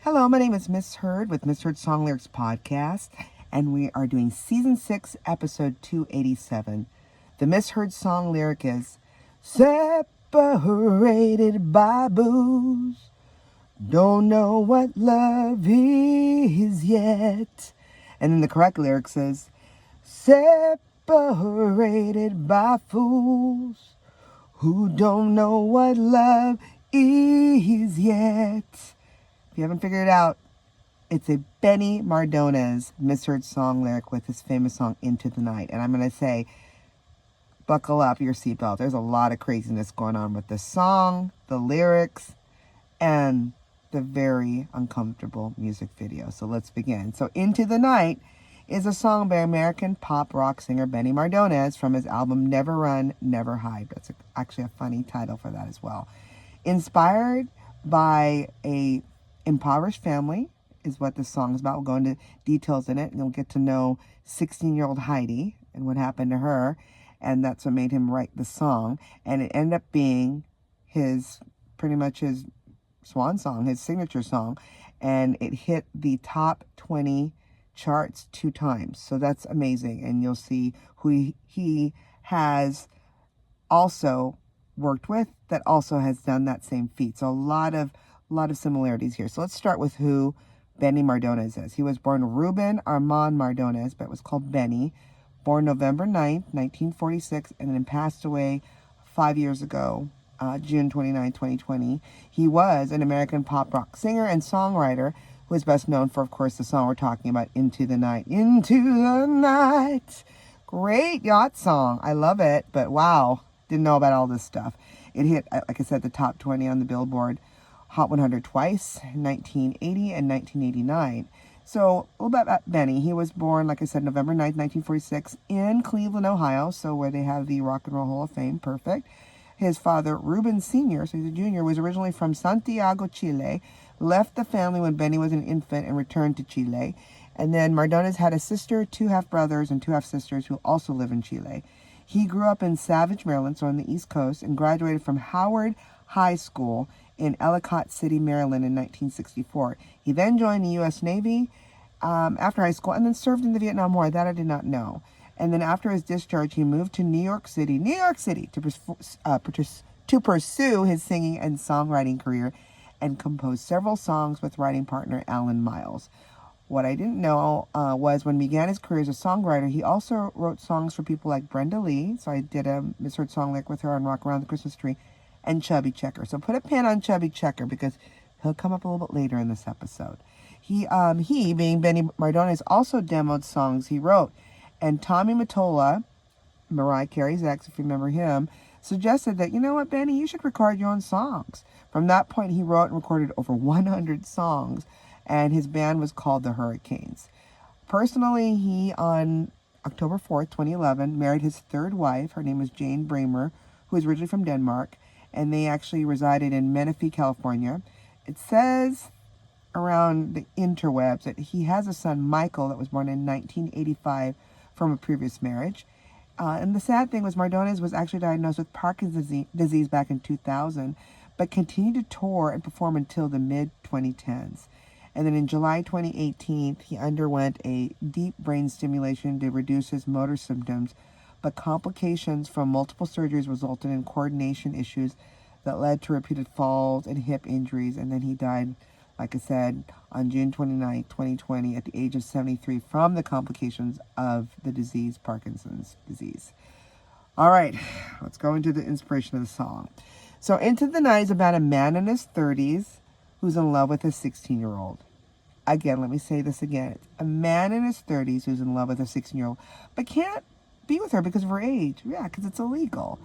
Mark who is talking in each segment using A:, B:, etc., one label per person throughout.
A: Hello, my name is Miss Heard with Miss Heard Song Lyrics Podcast, and we are doing Season 6, Episode 287. The Miss Heard song lyric is, separated by booze, don't know what love is yet. And then the correct lyric says, separated by fools who don't know what love is yet. If you haven't figured it out, it's a Benny Mardones misheard song lyric with his famous song Into the Night. And I'm going to say, buckle up your seatbelt. There's a lot of craziness going on with the song, the lyrics, and the very uncomfortable music video. So let's begin. So Into the Night is a song by American pop rock singer Benny Mardones from his album Never Run, Never Hide. That's actually a funny title for that as well. Inspired by a impoverished family is what this song is about. We'll go into details in it, and you'll get to know 16-year-old Heidi and what happened to her, and that's what made him write the song. And it ended up being pretty much his swan song, his signature song, and it hit the top 20 charts 2 times. So that's amazing, and you'll see who he has also worked with that also has done that same feat. So a lot of similarities here. So let's start with who Benny Mardones is. He was born Ruben Armand Mardones, but was called Benny. Born November 9th, 1946, and then passed away 5 years ago, June 29, 2020. He was an American pop rock singer and songwriter who is best known for, of course, the song we're talking about, Into the Night. Into the Night. Great yacht song. I love it, but wow, didn't know about all this stuff. It hit, like I said, the top 20 on the Billboard Hot 100 twice, 1980 and 1989. So a little bit about Benny. He was born, like I said, November 9th, 1946 in Cleveland, Ohio, so where they have the Rock and Roll Hall of Fame. Perfect. His father, Ruben Sr., so he's a junior, was originally from Santiago, Chile, left the family when Benny was an infant and returned to Chile. And then Mardones had a sister, 2 half-brothers, and 2 half-sisters who also live in Chile. He grew up in Savage, Maryland, so on the East Coast, and graduated from Howard High School in Ellicott City, Maryland in 1964. He then joined the U.S. Navy after high school and then served in the Vietnam War. That I did not know. And then after his discharge, he moved to New York City, to pursue his singing and songwriting career and composed several songs with writing partner Alan Miles. What I didn't know was when he began his career as a songwriter, he also wrote songs for people like Brenda Lee. So I did a misheard song lyric with her on Rock Around the Christmas Tree, and Chubby Checker. So put a pin on Chubby Checker because he'll come up a little bit later in this episode. He being Benny Mardones, also demoed songs he wrote. And Tommy Mottola, Mariah Carey's ex, if you remember him, suggested that, you know what, Benny, you should record your own songs. From that point, he wrote and recorded over 100 songs, and his band was called the Hurricanes. Personally, he, on October 4th, 2011, married his 3rd wife. Her name was Jane Bramer, who is originally from Denmark, and they actually resided in Menifee, California. It says around the interwebs that he has a son, Michael, that was born in 1985 from a previous marriage. And the sad thing was Mardones was actually diagnosed with Parkinson's disease back in 2000, but continued to tour and perform until the mid-2010s. And then in July 2018, he underwent a deep brain stimulation to reduce his motor symptoms, but complications from multiple surgeries resulted in coordination issues that led to repeated falls and hip injuries. And then he died, like I said, on June 29, 2020, at the age of 73 from the complications of the disease, Parkinson's disease. All right, let's go into the inspiration of the song. So Into the Night is about a man in his 30s who's in love with a 16-year-old. Again, let me say this again. It's a man in his 30s who's in love with a 16-year-old, but can't be with her because of her age. Yeah, because it's illegal.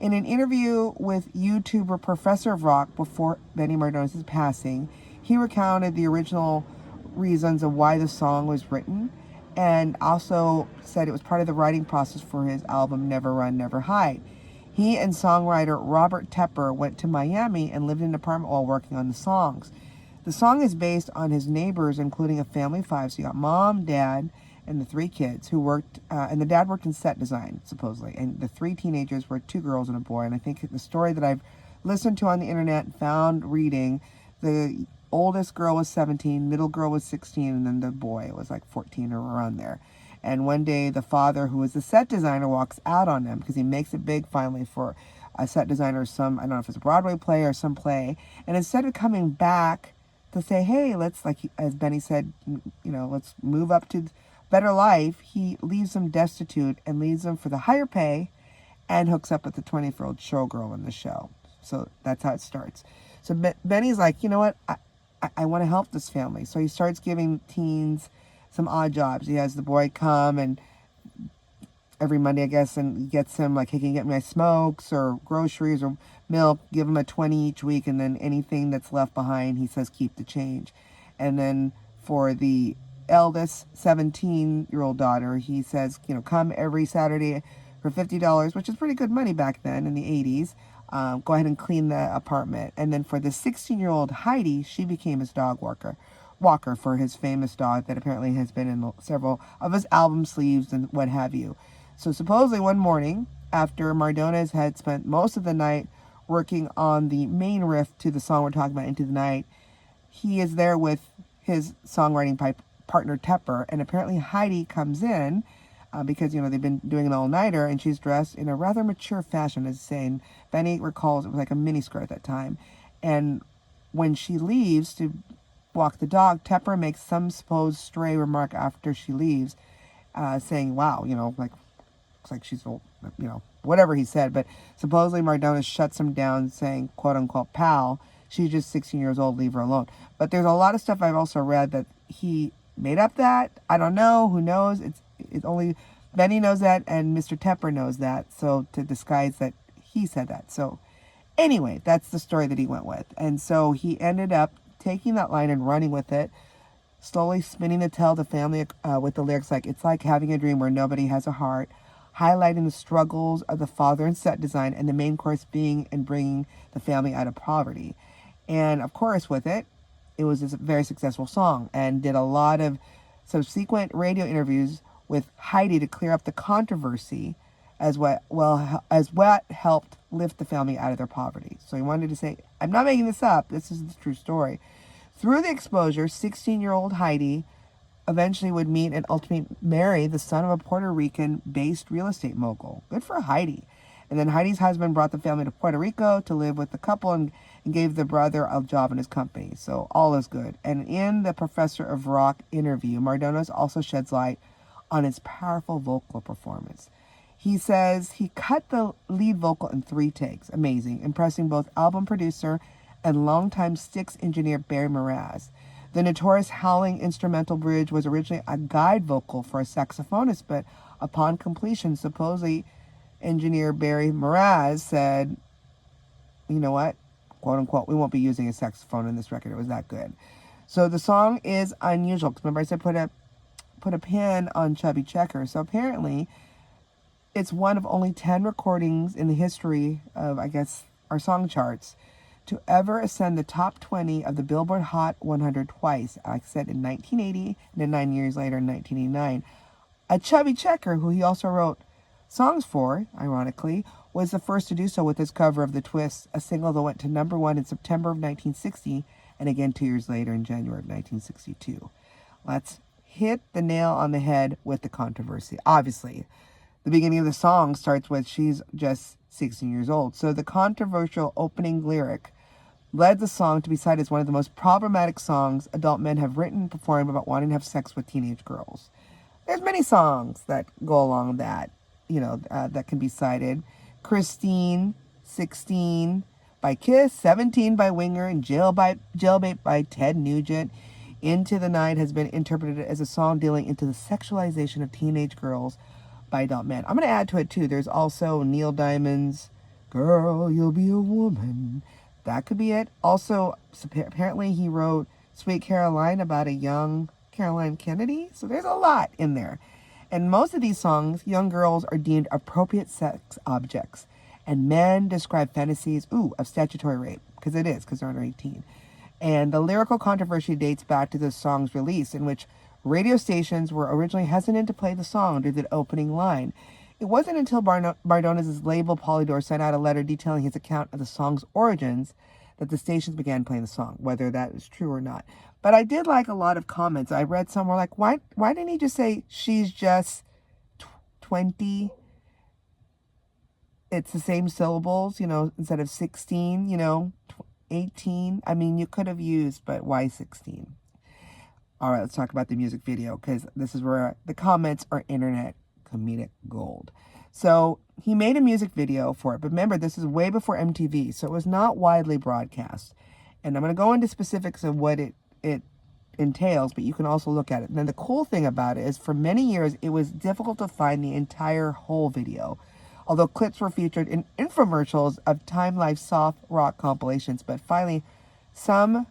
A: In an interview with YouTuber Professor of Rock before Benny Mardones' passing, he recounted the original reasons of why the song was written, and also said it was part of the writing process for his album Never Run, Never Hide. He and songwriter Robert Tepper went to Miami and lived in an apartment while working on the songs. The song is based on his neighbors, including a family of 5. So you got mom, dad, and the 3 kids who worked, and the dad worked in set design, supposedly. And the 3 teenagers were 2 girls and a boy. And I think the story that I've listened to on the internet and found reading, the oldest girl was 17, middle girl was 16, and then the boy was like 14 or around there. And one day the father, who was the set designer, walks out on them because he makes it big finally for a set designer, I don't know if it's a Broadway play or some play. And instead of coming back to say, hey, let's, like as Benny said, let's move up to better life, he leaves them destitute and leaves them for the higher pay and hooks up with the 20-year-old showgirl in the show. So that's how it starts. So Benny's like, you know what, I want to help this family. So he starts giving teens some odd jobs. He has the boy come and every Monday, I guess, and he gets him like, hey, can you get me my smokes or groceries or milk? Give him a 20 each week, and then anything that's left behind, he says, keep the change. And then for the eldest 17-year-old daughter, he says, come every Saturday for $50, which is pretty good money back then in the 80s. Go ahead and clean the apartment. And then for the 16-year-old Heidi, she became his dog walker for his famous dog that apparently has been in several of his album sleeves and what have you. So supposedly one morning, after Mardones had spent most of the night working on the main riff to the song we're talking about, Into the Night, he is there with his songwriting partner Tepper, and apparently Heidi comes in because, they've been doing an all-nighter, and she's dressed in a rather mature fashion, as saying. Benny recalls it was like a miniskirt at that time. And when she leaves to walk the dog, Tepper makes some supposed stray remark after she leaves, saying, wow, like, looks like she's, whatever he said. But supposedly Mardones shuts him down, saying, quote-unquote, pal, she's just 16 years old, leave her alone. But there's a lot of stuff I've also read that he made up that. I don't know. Who knows? It's only Benny knows that, and Mr. Tepper knows that. So to disguise that he said that. So anyway, that's the story that he went with. And so he ended up taking that line and running with it, slowly spinning the tale to family with the lyrics like, it's like having a dream where nobody has a heart, highlighting the struggles of the father in set design, and the main course being and bringing the family out of poverty. And of course, with it, it was a very successful song, and did a lot of subsequent radio interviews with Heidi to clear up the controversy as what helped lift the family out of their poverty. So he wanted to say, I'm not making this up, this is the true story. Through the exposure, 16-year-old Heidi eventually would meet and ultimately marry the son of a Puerto Rican-based real estate mogul. Good for Heidi. And then Heidi's husband brought the family to Puerto Rico to live with the couple and gave the brother a job in his company. So all is good. And in the Professor of Rock interview, Mardones also sheds light on his powerful vocal performance. He says he cut the lead vocal in 3 takes. Amazing. Impressing both album producer and longtime Styx engineer Barry Mraz. The notorious howling instrumental bridge was originally a guide vocal for a saxophonist, but upon completion, supposedly engineer Barry Mraz said, you know what, quote unquote, we won't be using a saxophone in this record. It was that good. So the song is unusual. Because remember I said put a pin on Chubby Checker. So apparently it's one of only 10 recordings in the history of, I guess, our song charts to ever ascend the top 20 of the Billboard Hot 100 twice. Like I said, in 1980 and then 9 years later in 1989. A Chubby Checker, who he also wrote songs for, ironically, was the first to do so with his cover of The Twist, a single that went to number 1 in September of 1960 and again 2 years later in January of 1962. Let's hit the nail on the head with the controversy. Obviously, the beginning of the song starts with she's just 16 years old. So the controversial opening lyric led the song to be cited as one of the most problematic songs adult men have written and performed about wanting to have sex with teenage girls. There's many songs that go along that, that can be cited. Christine, 16 by Kiss, 17 by Winger, and Jailbait by Ted Nugent. Into the Night has been interpreted as a song dealing into the sexualization of teenage girls by adult men. I'm going to add to it too. There's also Neil Diamond's Girl, You'll Be a Woman. That could be it. Also, apparently he wrote Sweet Caroline about a young Caroline Kennedy. So there's a lot in there. And most of these songs, young girls are deemed appropriate sex objects. And men describe fantasies, of statutory rape. Because they're under 18. And the lyrical controversy dates back to the song's release, in which radio stations were originally hesitant to play the song due to the opening line. It wasn't until Mardones' label Polydor sent out a letter detailing his account of the song's origins that the stations began playing the song, whether that is true or not. But I did like a lot of comments. I read somewhere like, why didn't he just say she's just 20? It's the same syllables, instead of 16, 18. I mean, you could have used, but why 16? All right, let's talk about the music video, because this is where the comments are internet comedic gold. So he made a music video for it. But remember, this is way before MTV, so it was not widely broadcast. And I'm going to go into specifics of what it entails, but you can also look at it. And then the cool thing about it is for many years, it was difficult to find the entire whole video, although clips were featured in infomercials of Time Life soft rock compilations. But finally, some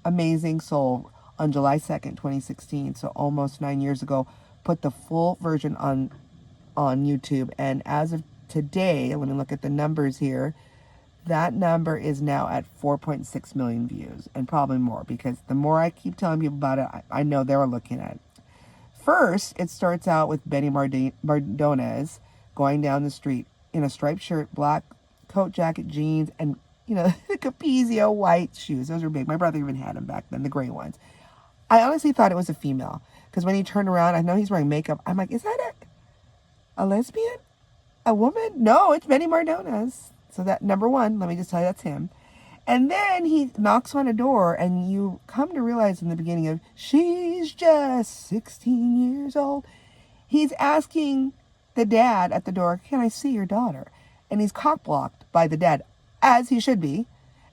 A: amazing soul on July 2nd, 2016, so almost 9 years ago, put the full version on YouTube. And as of today, let me look at the numbers here. That number is now at 4.6 million views, and probably more, because the more I keep telling people about it, I know they're looking at it. First, it starts out with Benny Mardones going down the street in a striped shirt, black coat, jacket, jeans, and, the Capizio white shoes. Those are big. My brother even had them back then, the gray ones. I honestly thought it was a female, because when he turned around, I know he's wearing makeup. I'm like, is that a lesbian? A woman? No, it's Benny Mardones. So that, number one, let me just tell you, that's him. And then he knocks on a door, and you come to realize in the beginning of, she's just 16 years old. He's asking the dad at the door, can I see your daughter? And he's cock-blocked by the dad, as he should be.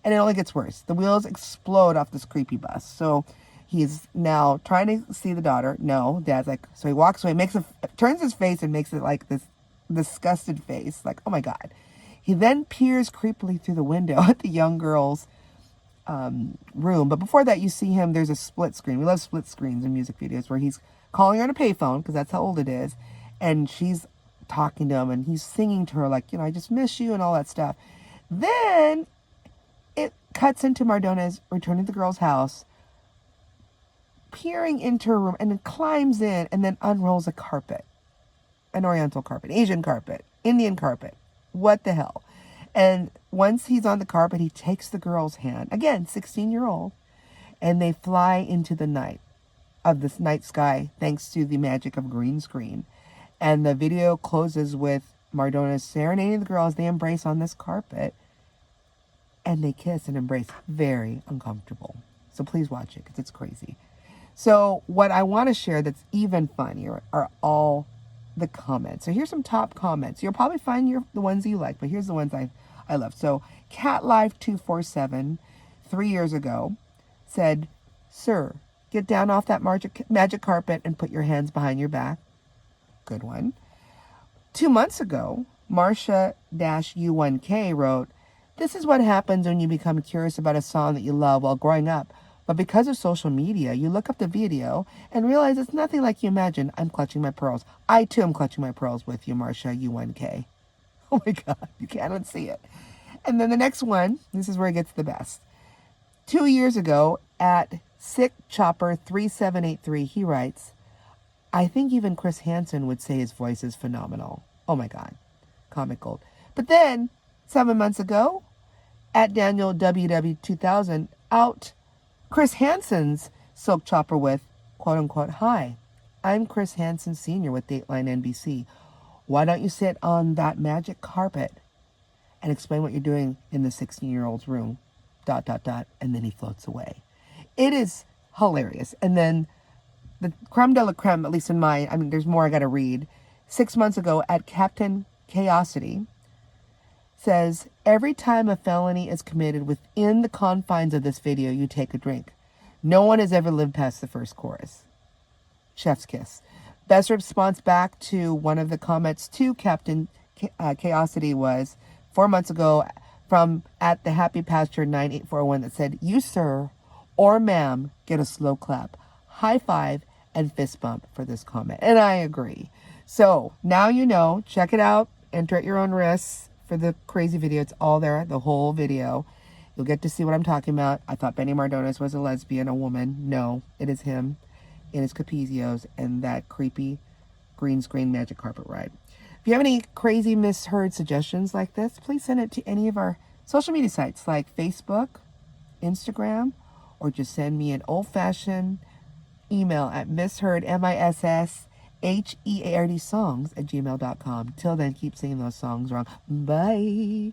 A: And it only gets worse. The wheels explode off this creepy bus. So he's now trying to see the daughter. No, dad's like, so he walks away, turns his face and makes it like this disgusted face, like, oh my God. He then peers creepily through the window at the young girl's room. But before that, you see him, there's a split screen. We love split screens in music videos, where he's calling her on a payphone, because that's how old it is. And she's talking to him, and he's singing to her, like, I just miss you and all that stuff. Then it cuts into Mardones returning to the girl's house, peering into her room, and then climbs in and then unrolls a carpet. An oriental carpet, Asian carpet, Indian carpet. What the hell? And once he's on the carpet, he takes the girl's hand, again, 16-year-old, and they fly into the night of this night sky, thanks to the magic of green screen. And the video closes with Mardones serenading the girl as they embrace on this carpet. And they kiss and embrace. Very uncomfortable. So please watch it, because it's crazy. So what I want to share that's even funnier are all the comments. So here's some top comments. You'll probably find the ones that you like, but here's the ones I love. So CatLife247, 3 years ago, said, sir, get down off that magic carpet and put your hands behind your back. Good one. 2 months ago, Marcia-U1K wrote, this is what happens when you become curious about a song that you love while growing up. But because of social media, you look up the video and realize it's nothing like you imagine. I'm clutching my pearls. I, too, am clutching my pearls with you, Marcia-U1K. Oh, my God. You can't unsee it. And then the next one, this is where it gets the best. 2 years ago, at SickChopper3783, he writes, I think even Chris Hansen would say his voice is phenomenal. Oh, my God. Comic gold. But then, 7 months ago, at Daniel WW2000, out Chris Hansen's Silk Chopper with, quote unquote, hi, I'm Chris Hansen Sr. with Dateline NBC. Why don't you sit on that magic carpet and explain what you're doing in the 16-year-old's room, ... And then he floats away. It is hilarious. And then the creme de la creme, at least in there's more I got to read. 6 months ago at Captain Chaosity, says, every time a felony is committed within the confines of this video, you take a drink. No one has ever lived past the first chorus. Chef's kiss. Best response back to one of the comments to Captain Chaosity was 4 months ago from at the Happy Pasture 9841 that said, you, sir, or ma'am, get a slow clap, high five, and fist bump for this comment. And I agree. So now you know. Check it out. Enter at your own risks. For the crazy video, it's all there, the whole video. You'll get to see what I'm talking about. I thought Benny Mardones was a lesbian, a woman. No, it is him in his Capizios and that creepy green screen magic carpet ride. If you have any crazy misheard suggestions like this, please send it to any of our social media sites like Facebook, Instagram, or just send me an old-fashioned email at missheard, MISSHEARD songs @gmail.com. Till then, keep singing those songs wrong. Bye.